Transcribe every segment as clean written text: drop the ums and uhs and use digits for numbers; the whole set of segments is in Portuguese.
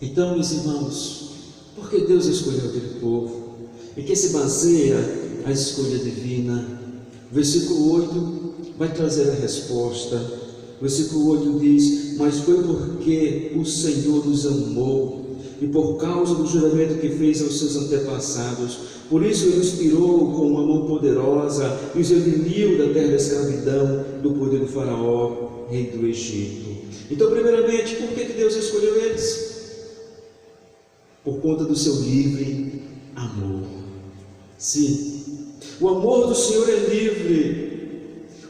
Então, meus irmãos, por que Deus escolheu aquele povo? Em que se baseia a escolha divina? Versículo 8 vai trazer a resposta. Versículo 8 diz: mas foi porque o Senhor nos amou, e por causa do juramento que fez aos seus antepassados, por isso Ele os tirou com uma mão poderosa e os redimiu da terra da escravidão, do poder do faraó, rei do Egito. Então, primeiramente, por que Deus escolheu eles? Por conta do seu livre amor. Sim, o amor do Senhor é livre.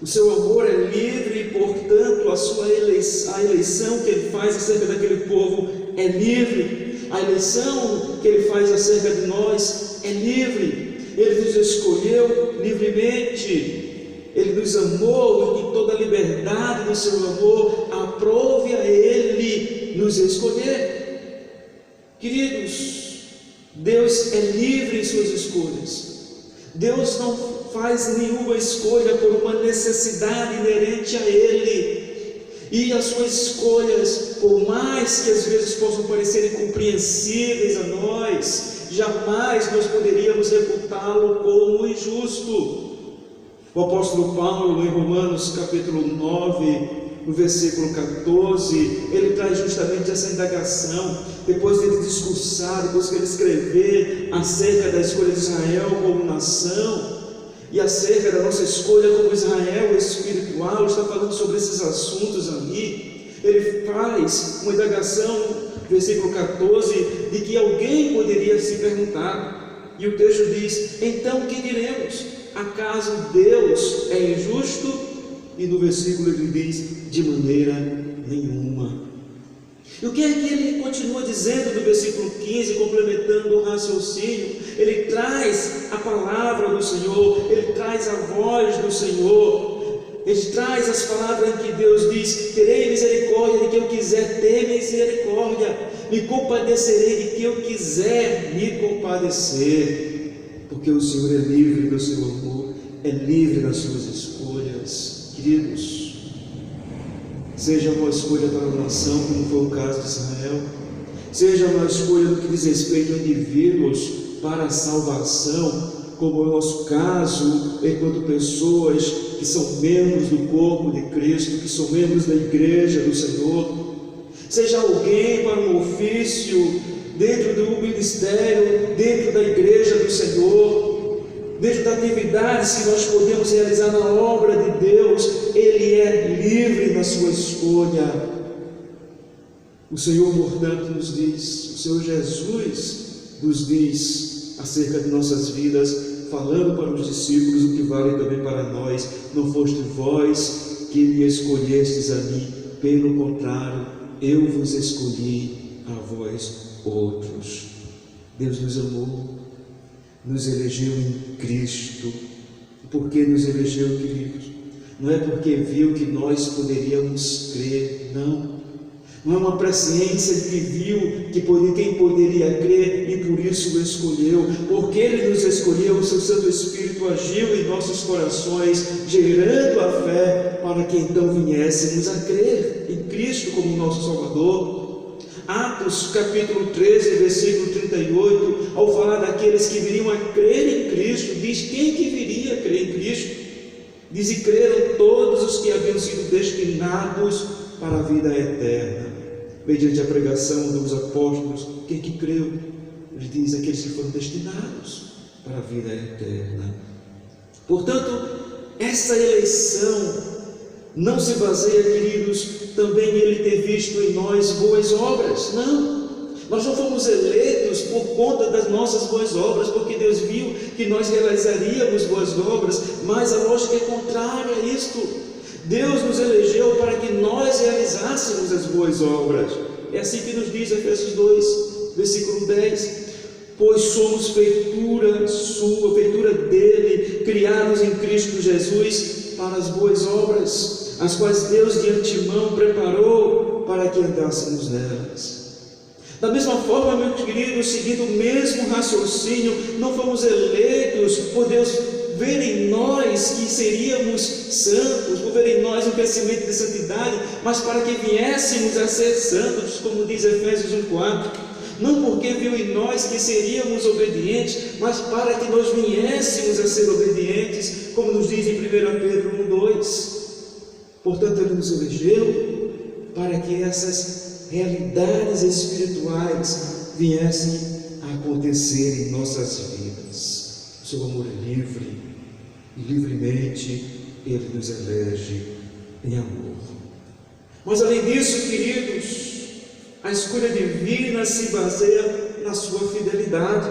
O seu amor é livre e, portanto, a eleição que Ele faz acerca daquele povo é livre. A eleição que Ele faz acerca de nós é livre. Ele nos escolheu livremente. Ele nos amou e, em toda a liberdade do seu amor, aprove a Ele nos escolher. Queridos, Deus é livre em suas escolhas. Deus não faz nenhuma escolha por uma necessidade inerente a Ele. E as suas escolhas, por mais que às vezes possam parecer incompreensíveis a nós, jamais nós poderíamos reputá-lo como injusto. O apóstolo Paulo, em Romanos capítulo 9, no versículo 14, ele traz justamente essa indagação, depois de ele discursar, depois que ele escrever acerca da escolha de Israel como nação, e acerca da nossa escolha como Israel espiritual, está falando sobre esses assuntos ali. Ele faz uma indagação, versículo 14, de que alguém poderia se perguntar, e o texto diz: então que diremos? Acaso Deus é injusto? E no versículo ele diz: de maneira nenhuma. E o que é que ele continua dizendo no versículo 15, complementando o raciocínio? Ele traz a palavra do Senhor, ele traz a voz do Senhor, ele traz as palavras em que Deus diz: terei misericórdia de quem eu quiser ter misericórdia, me compadecerei de quem eu quiser me compadecer, porque o Senhor é livre do seu amor, é livre das suas escolhas. Queridos, seja uma escolha para a nação, como foi o caso de Israel, seja uma escolha no que diz respeito a indivíduos para a salvação, como é o nosso caso, enquanto pessoas que são membros do corpo de Cristo, que são membros da igreja do Senhor, seja alguém para um ofício dentro do ministério, dentro da igreja do Senhor, dentro das atividades que nós podemos realizar na obra de Deus, Ele é livre na sua escolha. O Senhor, portanto, nos diz, o Senhor Jesus nos diz acerca de nossas vidas, falando para os discípulos o que vale também para nós: não foste vós que me escolhestes a mim, pelo contrário, eu vos escolhi a vós outros. Deus nos amou, nos elegeu em Cristo. Por que nos elegeu, queridos? Não é porque viu que nós poderíamos crer, não. Não é uma presciência de que viu quem poderia crer e por isso o escolheu. Porque Ele nos escolheu, o seu Santo Espírito agiu em nossos corações, gerando a fé para que então viéssemos a crer em Cristo como nosso Salvador. Atos capítulo 13, versículo 38, ao falar daqueles que viriam a crer em Cristo, diz: quem que viria a crer em Cristo? Diz: e creram todos os que haviam sido destinados para a vida eterna. Mediante a pregação dos apóstolos, quem que creu? Ele diz: aqueles que foram destinados para a vida eterna. Portanto, essa eleição não se baseia, queridos, também em Ele ter visto em nós boas obras. Não, nós não fomos eleitos por conta das nossas boas obras, porque Deus viu que nós realizaríamos boas obras, mas a lógica é contrária a isto. Deus nos elegeu para que nós realizássemos as boas obras. É assim que nos diz Efésios 2, versículo 10. Pois somos feitura sua, feitura dele, criados em Cristo Jesus para as boas obras, as quais Deus de antemão preparou para que andássemos nelas. Da mesma forma, meus queridos, seguindo o mesmo raciocínio, não fomos eleitos por Deus ver em nós que seríamos santos, por ver em nós um crescimento de santidade, mas para que viéssemos a ser santos, como diz Efésios 1,4. Não porque viu em nós que seríamos obedientes, mas para que nós viéssemos a ser obedientes, como nos diz em 1 Pedro 1,2. Portanto, Ele nos elegeu para que essas realidades espirituais viessem a acontecer em nossas vidas. O seu amor é livre, e livremente Ele nos elege em amor. Mas além disso, queridos, a escolha divina se baseia na sua fidelidade.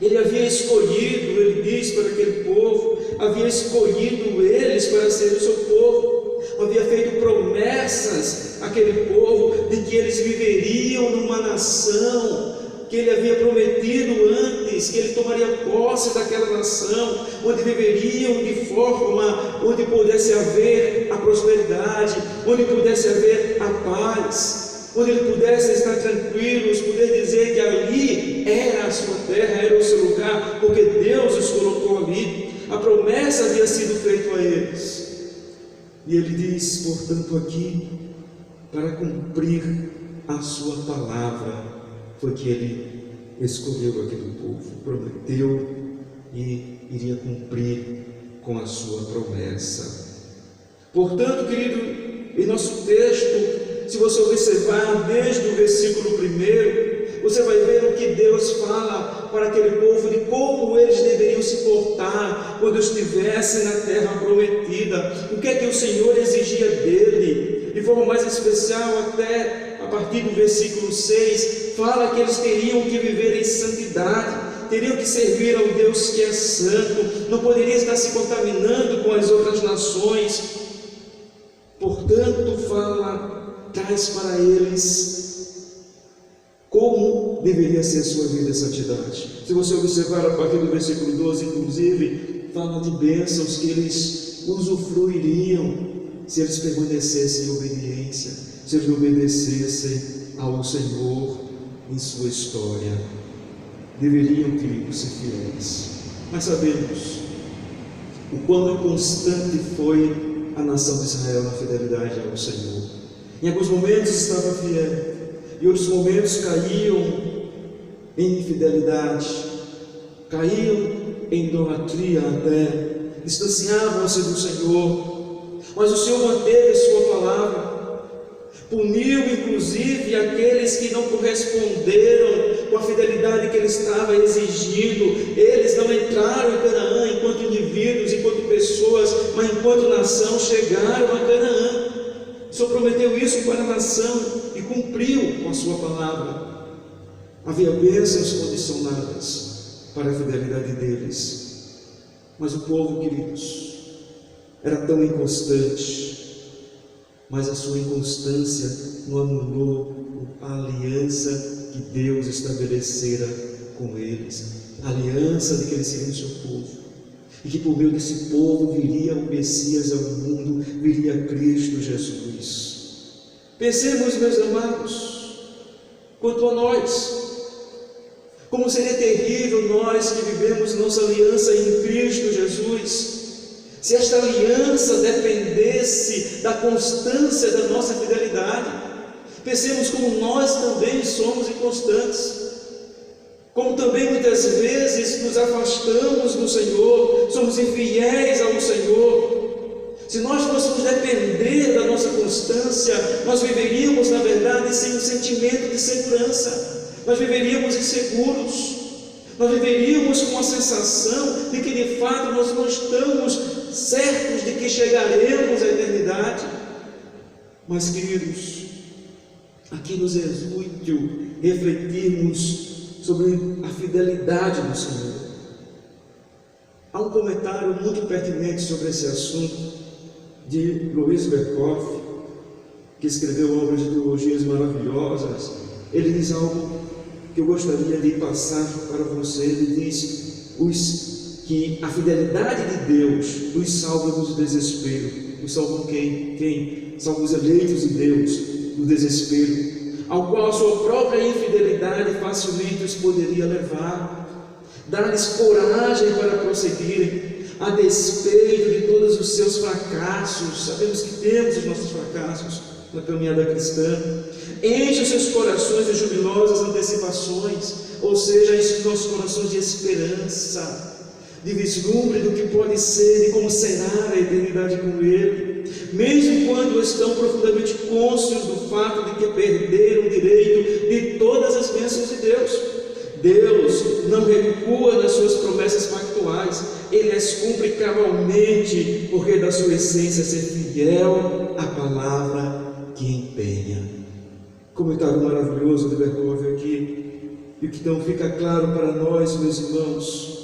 Ele havia escolhido, ele diz para aquele povo, havia escolhido eles para ser o seu povo, havia feito promessas àquele povo de que eles viveriam numa nação que ele havia prometido antes, que ele tomaria posse daquela nação, onde viveriam de forma onde pudesse haver a prosperidade, onde pudesse haver a paz, onde ele pudesse estar tranquilos, poder dizer que ali era a sua terra, era o seu lugar, porque Deus os colocou ali. A promessa havia sido feita a eles. E ele diz, portanto, aqui, para cumprir a sua palavra, foi que ele escolheu aquele povo, prometeu e iria cumprir com a sua promessa. Portanto, querido, em nosso texto, se você observar desde o versículo 1, você vai ver o que Deus fala para aquele povo de como eles deveriam se portar quando estivessem na terra prometida, o que é que o Senhor exigia dele, de forma mais especial até a partir do versículo 6, fala que eles teriam que viver em santidade, teriam que servir ao Deus que é santo, não poderiam estar se contaminando com as outras nações. Portanto, traz para eles como deveria ser a sua vida em santidade. Se você observar a partir do versículo 12, inclusive, fala de bênçãos que eles usufruiriam se eles permanecessem em obediência, se eles obedecessem ao Senhor em sua história. Deveriam, queridos, ser fiéis. Mas sabemos o quão inconstante foi a nação de Israel na fidelidade ao Senhor. Em alguns momentos estava fiel, em outros momentos caíam em infidelidade, caíam em idolatria até, distanciavam-se do Senhor, mas o Senhor manteve sua palavra, puniu inclusive aqueles que não corresponderam com a fidelidade que Ele estava exigindo. Eles não entraram em Canaã enquanto indivíduos, enquanto pessoas, mas enquanto nação chegaram a Canaã. O Senhor prometeu isso para a nação e cumpriu com a sua palavra. Havia bênçãos condicionadas para a fidelidade deles, mas o povo, queridos, era tão inconstante, mas a sua inconstância não anulou a aliança que Deus estabelecera com eles, a aliança de que eles seriam seu povo, e que por meio desse povo viria o Messias ao mundo, viria Cristo Jesus. Pensemos, meus amados, quanto a nós, como seria terrível nós que vivemos nossa aliança em Cristo Jesus, se esta aliança dependesse da constância da nossa fidelidade. Pensemos como nós também somos inconstantes, como também muitas vezes nos afastamos do Senhor, somos infiéis ao Senhor. Se nós fôssemos depender da nossa constância, nós viveríamos, na verdade, sem um sentimento de segurança, nós viveríamos inseguros, nós viveríamos com a sensação de que de fato nós não estamos certos de que chegaremos à eternidade. Mas, queridos, aqui nos é útil refletirmos sobre a fidelidade do Senhor. Há um comentário muito pertinente sobre esse assunto de Louis Berkhoff, que escreveu obras de teologias maravilhosas. Ele diz algo que eu gostaria de passar para você. Ele diz que a fidelidade de Deus os salva do desespero. Os salvam quem? Salva os eleitos de Deus do desespero, ao qual a sua própria infidelidade facilmente os poderia levar. Dá-lhes coragem para prosseguirem, a despeito de todos os seus fracassos. Sabemos que temos os nossos fracassos na caminhada cristã. Enche os seus corações de jubilosas antecipações, ou seja, enche os nossos corações de esperança, de vislumbre do que pode ser e como será a eternidade com Ele, mesmo quando estão profundamente cônscios do fato de que perderam o direito de todas as bênçãos de Deus. Deus não recua das suas promessas pactuais, Ele as cumpre cabalmente, porque da sua essência ser fiel à palavra que empenha. Comentário maravilhoso de Berkov aqui, e o que então fica claro para nós, meus irmãos,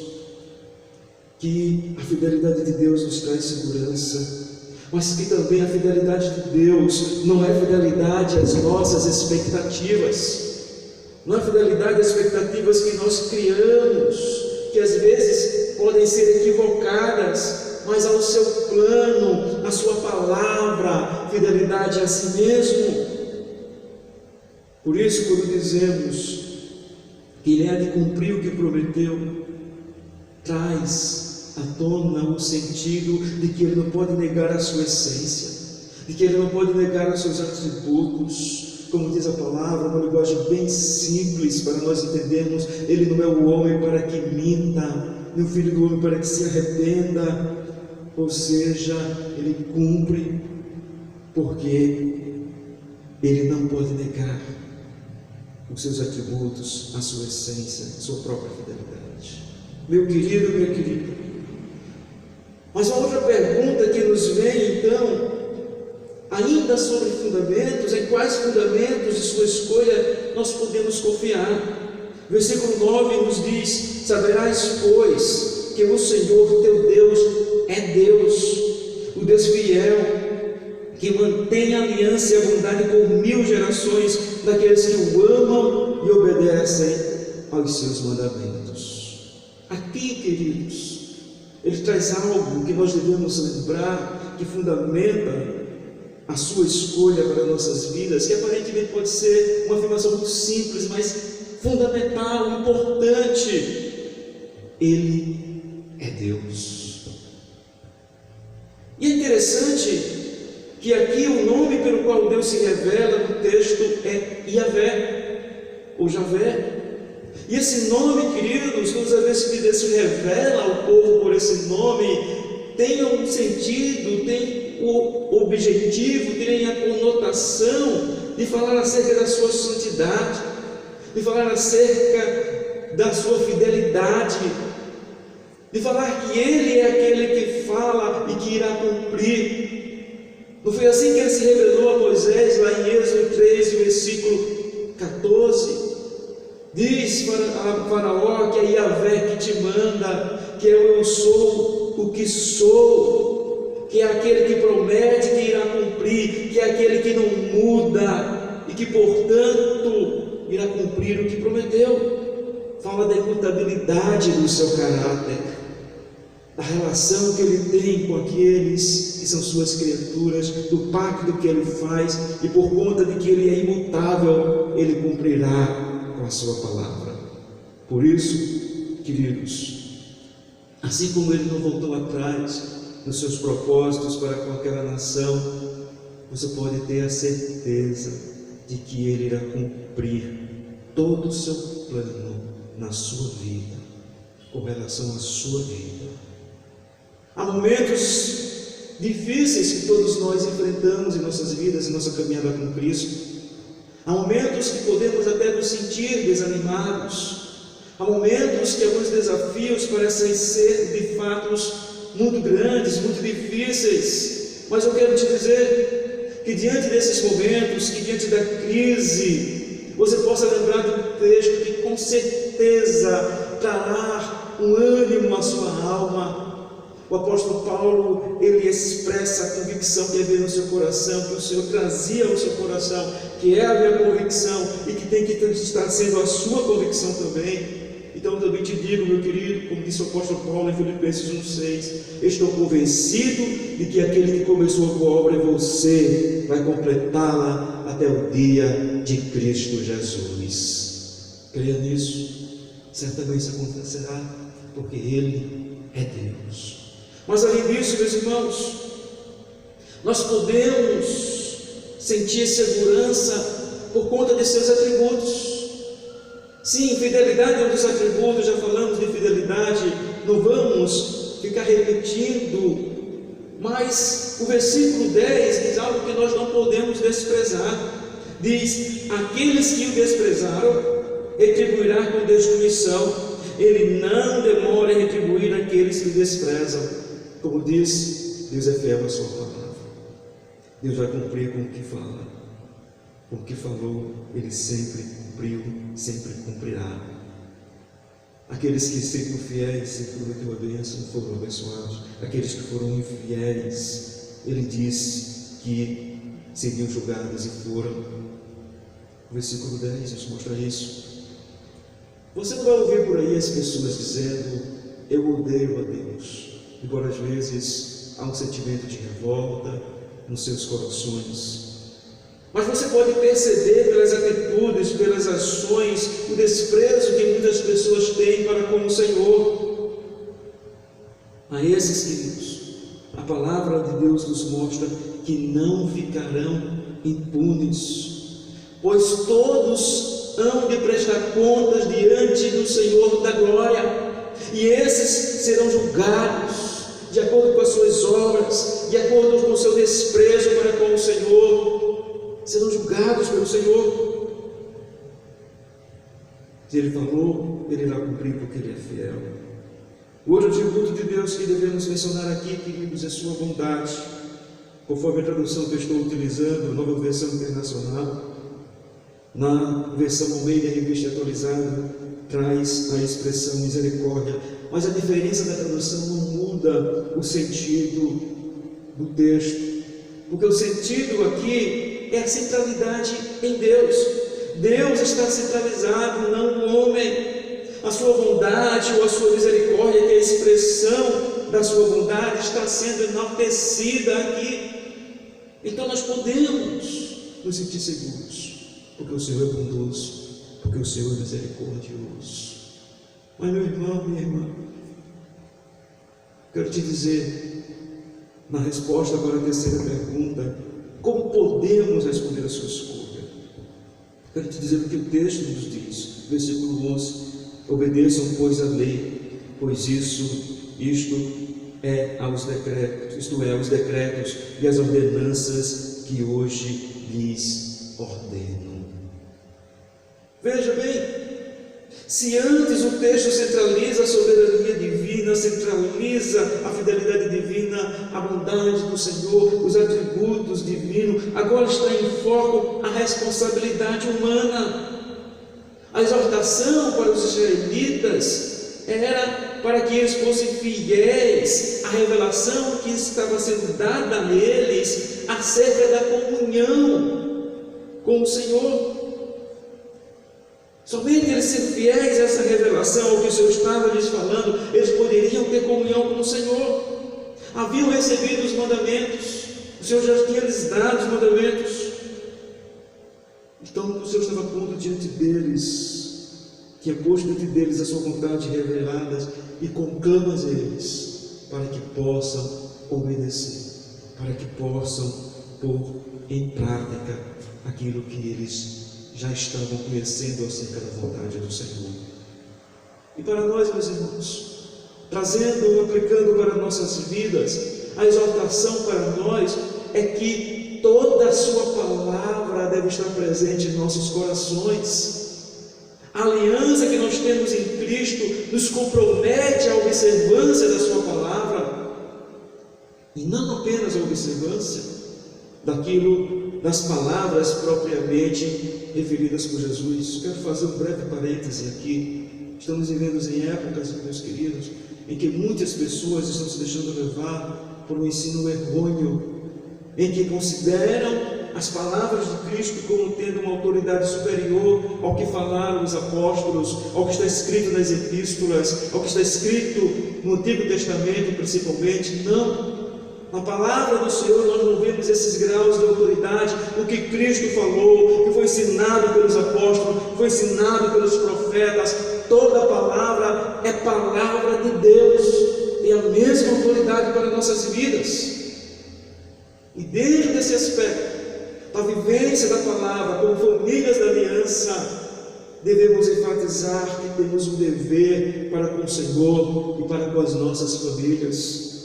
que a fidelidade de Deus nos traz segurança, mas que também a fidelidade de Deus não é fidelidade às nossas expectativas, não é fidelidade às expectativas que nós criamos, que às vezes podem ser equivocadas, mas ao seu plano, à sua palavra, fidelidade a si mesmo. Por isso, quando dizemos que Ele há de cumprir o que prometeu, traz à tona o sentido de que Ele não pode negar a sua essência, de que Ele não pode negar os seus atributos. Como diz a palavra, uma linguagem bem simples para nós entendermos, Ele não é o homem para que minta, nem o filho do homem para que se arrependa, ou seja, Ele cumpre, porque Ele não pode negar os seus atributos, a sua essência, a sua própria fidelidade. Meu querido, minha querida, mas uma outra pergunta que nos vem então, ainda sobre fundamentos, em quais fundamentos de sua escolha nós podemos confiar? Versículo 9 nos diz: saberás, pois, que o Senhor teu Deus é Deus, o Deus fiel, que mantém a aliança e a bondade por 1000 gerações daqueles que o amam e obedecem aos seus mandamentos. Aqui, queridos, ele traz algo que nós devemos lembrar, que fundamenta a sua escolha para nossas vidas, que aparentemente pode ser uma afirmação muito simples, mas fundamental, importante. Ele é Deus. E é interessante que aqui o nome pelo qual Deus se revela no texto é Yahvé, ou Javé. E esse nome, queridos, todas as vezes que Deus se revela ao povo por esse nome, tem um sentido, tem o objetivo, tem a conotação de falar acerca da sua santidade, de falar acerca da sua fidelidade, de falar que Ele é aquele que fala e que irá cumprir. Não foi assim que Ele se revelou a Moisés, lá em Êxodo 3, versículo 14? Diz para a Faraó que é Yahvé que te manda, que eu sou o que sou, que é aquele que promete que irá cumprir, que é aquele que não muda e que, portanto, irá cumprir o que prometeu. Fala da imutabilidade do seu caráter, da relação que Ele tem com aqueles que são suas criaturas, do pacto que Ele faz, e por conta de que Ele é imutável, Ele cumprirá com a sua palavra. Por isso, queridos, assim como Ele não voltou atrás nos seus propósitos para com aquela nação, você pode ter a certeza de que Ele irá cumprir todo o seu plano na sua vida, com relação à sua vida. Há momentos difíceis que todos nós enfrentamos em nossas vidas, em nossa caminhada com Cristo. Há momentos que podemos até nos sentir desanimados. Há momentos que alguns desafios parecem ser de fato muito grandes, muito difíceis. Mas eu quero te dizer que diante desses momentos, que diante da crise, você possa lembrar do texto que com certeza trará um ânimo à sua alma. O apóstolo Paulo, ele expressa a convicção que havia no seu coração, que o Senhor trazia ao seu coração, que é a minha convicção e que tem que estar sendo a sua convicção também. Então eu também te digo, meu querido, como disse o apóstolo Paulo em Filipenses 1,6, estou convencido de que aquele que começou a boa obra em você vai completá-la até o dia de Cristo Jesus. Creia nisso. certamente isso acontecerá, porque Ele é Deus. Mas além disso, meus irmãos, nós podemos sentir segurança por conta de seus atributos. Sim, fidelidade é um dos atributos, já falamos de fidelidade, não vamos ficar repetindo, mas o versículo 10 diz algo que nós não podemos desprezar. Diz: aqueles que o desprezaram, retribuirá com destruição. Ele não demora em retribuir aqueles que o desprezam. Como diz, Deus é fiel à sua palavra. Deus vai cumprir com o que fala. Com o que falou, Ele sempre cumpriu, sempre cumprirá. Aqueles que sempre fiéis, sempre prometeu a bênção, foram abençoados. Aqueles que foram infiéis, Ele diz que seriam julgados e foram. O versículo 10 nos mostra isso. Você não vai ouvir por aí as pessoas dizendo: eu odeio a Deus. Embora às vezes há um sentimento de revolta nos seus corações. Mas você pode perceber pelas atitudes, pelas ações, o desprezo que muitas pessoas têm para com o Senhor. A esses queridos, a palavra de Deus nos mostra que não ficarão impunes, pois todos hão de prestar contas diante do Senhor da glória, e esses serão julgados de acordo com as suas obras, de acordo com o seu desprezo para com o Senhor, serão julgados pelo Senhor. Se Ele falou, Ele irá cumprir, porque Ele é fiel. O outro atributo de Deus que devemos mencionar aqui, queridos, é sua bondade. Conforme a tradução que eu estou utilizando, a Nova Versão Internacional, na versão Almeida Revista Atualizada, traz a expressão misericórdia, mas a diferença da tradução não muda o sentido do texto, porque o sentido aqui é a centralidade em Deus. Deus está centralizado, não o homem. A sua bondade ou a sua misericórdia, que é a expressão da sua bondade, está sendo enaltecida aqui. Então nós podemos nos sentir seguros, porque o Senhor é bondoso, porque o Senhor é misericordioso. Mas, meu irmão, minha irmã, quero te dizer, na resposta para a terceira pergunta, como podemos responder a sua escolha? Quero te dizer o que o texto nos diz, versículo 11: obedeçam, pois, a lei, pois isto é aos decretos, isto é, aos decretos e as ordenanças que hoje lhes ordeno. Veja bem, se antes o texto centraliza a soberania divina, centraliza a fidelidade divina, a bondade do Senhor, os atributos divinos, agora está em foco a responsabilidade humana. A exortação para os israelitas era para que eles fossem fiéis à revelação que estava sendo dada a eles acerca da comunhão com o Senhor. Somente eles sendo fiéis a essa revelação, ao que o Senhor estava lhes falando, eles poderiam ter comunhão com o Senhor. Haviam recebido os mandamentos, o Senhor já tinha lhes dado os mandamentos. Então o Senhor estava pondo diante deles, tinha posto diante deles a sua vontade revelada, e conclama eles para que possam obedecer, para que possam pôr em prática aquilo que eles já estavam conhecendo acerca da vontade do Senhor. E para nós, meus irmãos, trazendo, aplicando para nossas vidas, a exortação para nós é que toda a sua palavra deve estar presente em nossos corações. A aliança que nós temos em Cristo nos compromete à observância da sua palavra, e não apenas a observância das palavras propriamente referidas por Jesus. Quero fazer um breve parêntese aqui. Estamos vivendo em épocas, meus queridos, em que muitas pessoas estão se deixando levar por um ensino errôneo, em que consideram as palavras de Cristo como tendo uma autoridade superior ao que falaram os apóstolos, ao que está escrito nas epístolas, ao que está escrito no Antigo Testamento principalmente. Não. Na palavra do Senhor nós não vemos esses graus de autoridade. O que Cristo falou, que foi ensinado pelos apóstolos, foi foi ensinado pelos profetas. Toda a palavra é palavra de Deus, tem a mesma autoridade para nossas vidas. E dentro desse aspecto, da vivência da palavra, como famílias da aliança, devemos enfatizar que temos um dever para com o Senhor e para com as nossas famílias.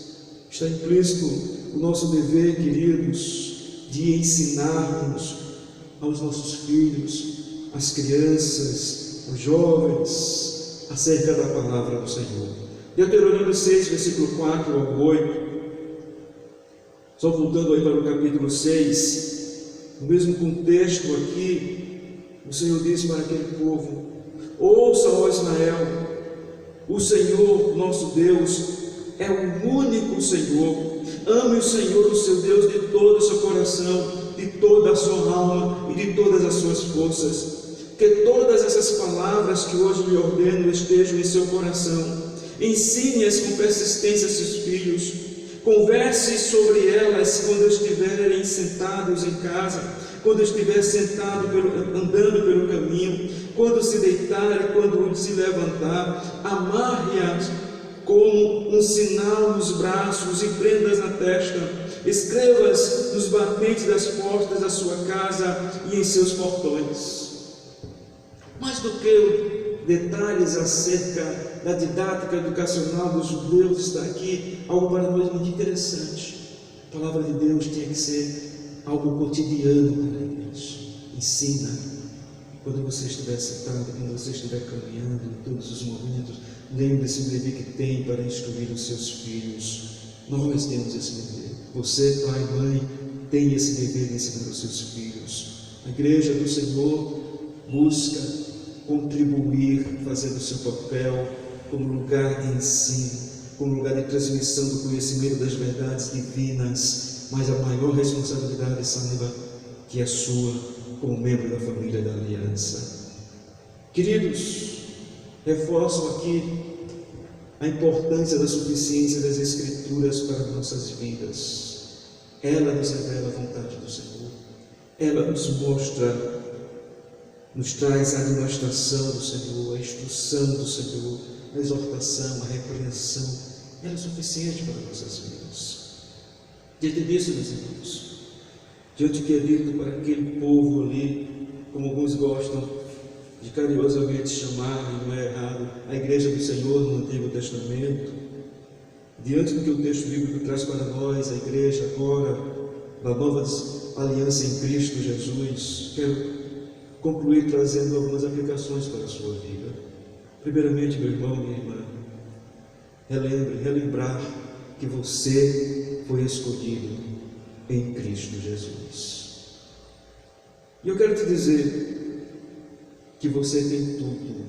Está implícito o nosso dever, queridos, de ensinarmos aos nossos filhos, às crianças, aos jovens, acerca da palavra do Senhor. Deuteronômio 6, versículo 4 ao 8. Só voltando aí para o capítulo 6, no mesmo contexto aqui, o Senhor disse para aquele povo: ouça, ó Israel, o Senhor nosso Deus é o único Senhor. Ame o Senhor, o seu Deus, de todo o seu coração, de toda a sua alma e de todas as suas forças. Que todas essas palavras que hoje lhe ordeno estejam em seu coração. Ensine-as com persistência a seus filhos. Converse sobre elas quando estiverem sentados em casa, quando estiver sentado andando pelo caminho, quando se deitar e quando se levantar. Amarre-as como um sinal nos braços e prendas na testa. Escreva-as nos batentes das portas da sua casa e em seus portões. Mais do que detalhes acerca da didática educacional dos judeus, está aqui algo para nós muito interessante. A palavra de Deus tinha que ser algo cotidiano para eles. Ensina. Quando você estiver sentado, quando você estiver caminhando, em todos os momentos, lembre-se do dever que tem para instruir os seus filhos. Nós temos esse dever. Você, pai e mãe, tem esse dever de ensinar os seus filhos. A igreja do Senhor busca contribuir, fazendo o seu papel como lugar de ensino, como lugar de transmissão do conhecimento das verdades divinas, mas a maior responsabilidade, saiba, que é sua como membro da família da aliança. Queridos, reforço aqui a importância da suficiência das Escrituras para nossas vidas. Ela nos revela a vontade do Senhor, ela nos mostra, nos traz a administração do Senhor, a instrução do Senhor, a exortação, a repreensão. Ela é suficiente para nossas vidas. Diante disso, meus irmãos, diante do que é dito para aquele povo ali, como alguns gostam de carinhosamente chamar, e não é errado, a igreja do Senhor no Antigo Testamento, diante do que o texto bíblico traz para nós, a igreja agora, da nova aliança em Cristo Jesus, quero concluir trazendo algumas aplicações para a sua vida. Primeiramente, meu irmão, minha irmã, relembrar que você foi escolhido em Cristo Jesus. E eu quero te dizer que você tem tudo,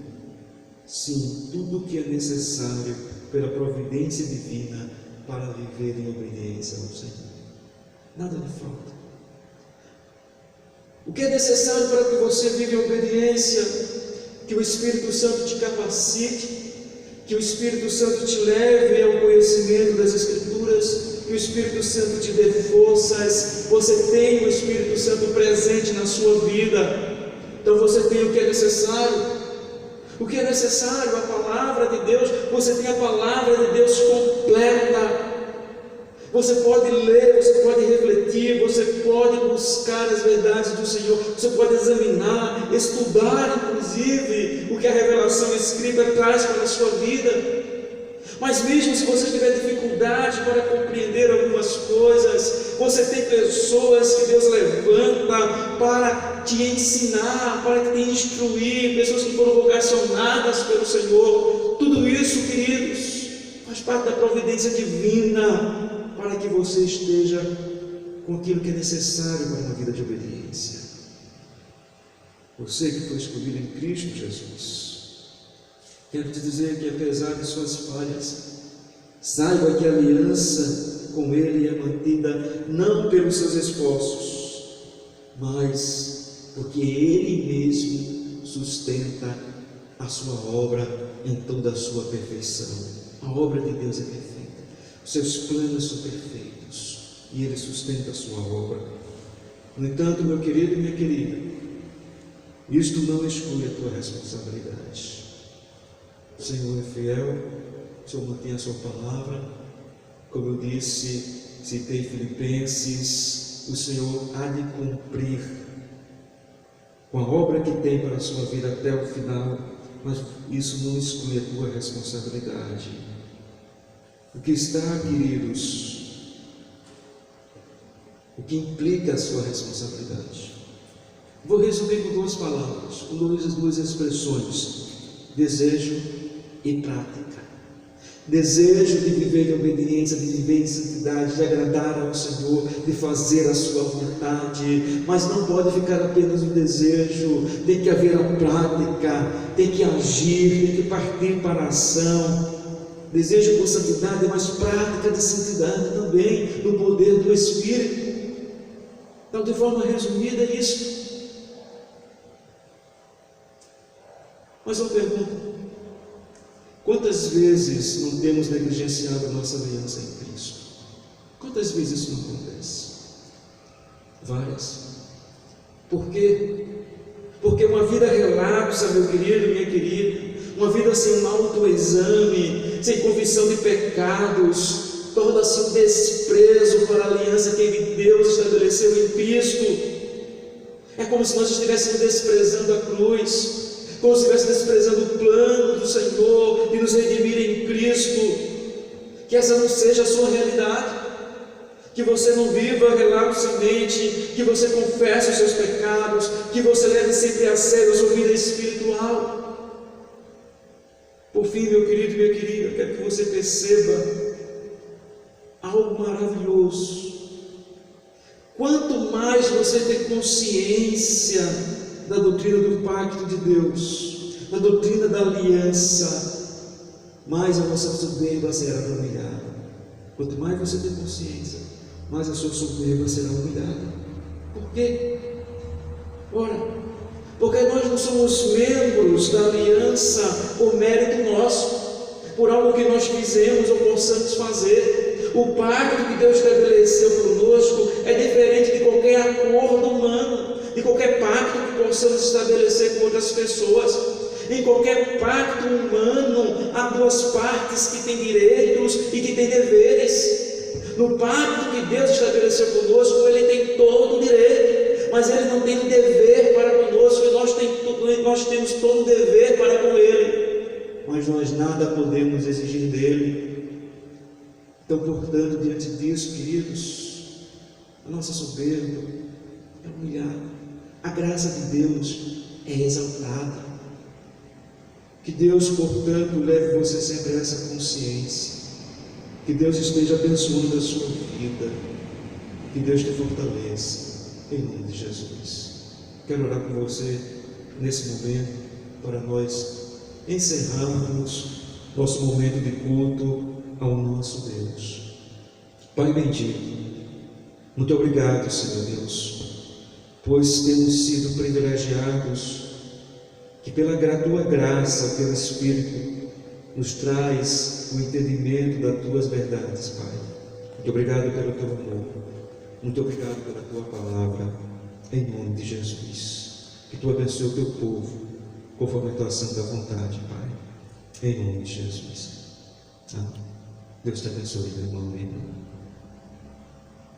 sim, tudo o que é necessário pela providência divina para viver em obediência ao Senhor. Nada lhe falta. O que é necessário para que você viva em obediência? Que o Espírito Santo te capacite, que o Espírito Santo te leve ao conhecimento das Escrituras, que o Espírito Santo te dê forças. Você tem o Espírito Santo presente na sua vida, então você tem o que é necessário. O que é necessário? A palavra de Deus. Você tem a palavra de Deus completa. Você pode ler, você pode refletir, você pode buscar as verdades do Senhor, você pode examinar, estudar, inclusive, o que a revelação escrita traz para a sua vida. Mas mesmo se você tiver dificuldade para compreender algumas coisas, você tem pessoas que Deus levanta para te ensinar, para te instruir, pessoas que foram vocacionadas pelo Senhor. Tudo isso, queridos, faz parte da providência divina, para que você esteja com aquilo que é necessário para uma vida de obediência. Você que foi escolhido em Cristo Jesus, quero te dizer que apesar de suas falhas, saiba que a aliança com Ele é mantida não pelos seus esforços, mas porque Ele mesmo sustenta a sua obra em toda a sua perfeição. A obra de Deus é perfeita. Os seus planos são perfeitos e Ele sustenta a sua obra. No entanto, meu querido e minha querida, Isto não exclui a tua responsabilidade. O Senhor é fiel, o Senhor mantém a sua palavra. Como eu disse, citei Filipenses, o Senhor há de cumprir com a obra que tem para a sua vida até o final, mas isso não exclui a tua responsabilidade. O que está, queridos, o que implica a sua responsabilidade? Vou resumir com duas palavras, com duas expressões: desejo e prática. Desejo de viver em obediência, de viver em santidade, de agradar ao Senhor, de fazer a sua vontade, mas não pode ficar apenas no desejo, tem que haver a prática, tem que agir, tem que partir para a ação. Desejo por santidade, mas prática de santidade também, no poder do Espírito. Então, de forma resumida, é isso. Mas eu pergunto: quantas vezes não temos negligenciado a nossa aliança em Cristo? Quantas vezes isso não acontece? Várias. Por quê? Porque uma vida relapsa, meu querido, minha querida, uma vida sem um autoexame, sem confissão de pecados, torna-se um desprezo para a aliança que Deus estabeleceu em Cristo. É como se nós estivéssemos desprezando a cruz, como se estivesse desprezando o plano do Senhor de nos redimir em Cristo. Que essa não seja a sua realidade, que você não viva relapsamente, que você confesse os seus pecados, que você leve sempre a sério a sua vida espiritual. Por fim, meu querido e minha querida, eu quero que você perceba algo maravilhoso. Quanto mais você tem consciência da doutrina do pacto de Deus, da doutrina da aliança, mais a vossa soberba será humilhada. Quanto mais você tem consciência, mais a sua soberba será humilhada. Por quê? Ora, porque nós não somos membros da aliança por mérito nosso, por algo que nós fizemos ou possamos fazer. O pacto que Deus estabeleceu conosco é diferente de qualquer acordo humano, de qualquer pacto que possamos estabelecer com outras pessoas. Em qualquer pacto humano há duas partes que têm direitos e que têm deveres. No pacto que Deus estabeleceu conosco, Ele tem todo o direito, mas Ele não tem o dever para conosco, e nós temos todo o dever para com Ele, mas nós nada podemos exigir dEle. Então, portanto, diante disso, queridos, a nossa soberba é humilhada, a graça de Deus é exaltada. Que Deus, portanto, leve você sempre a essa consciência. Que Deus esteja abençoando a sua vida. Que Deus te fortaleça, em nome de Jesus. Quero orar com você nesse momento, para nós encerrarmos nosso momento de culto ao nosso Deus. Pai bendito, muito obrigado, Senhor Deus, pois temos sido privilegiados, que pela tua graça, pelo Espírito, nos traz o entendimento das tuas verdades, Pai. Muito obrigado pelo teu amor, muito obrigado pela tua palavra, em nome de Jesus. Que tu abençoe o teu povo, conforme a tua santa vontade, Pai, em nome de Jesus. Amém. Deus te abençoe, meu irmão e minha irmã.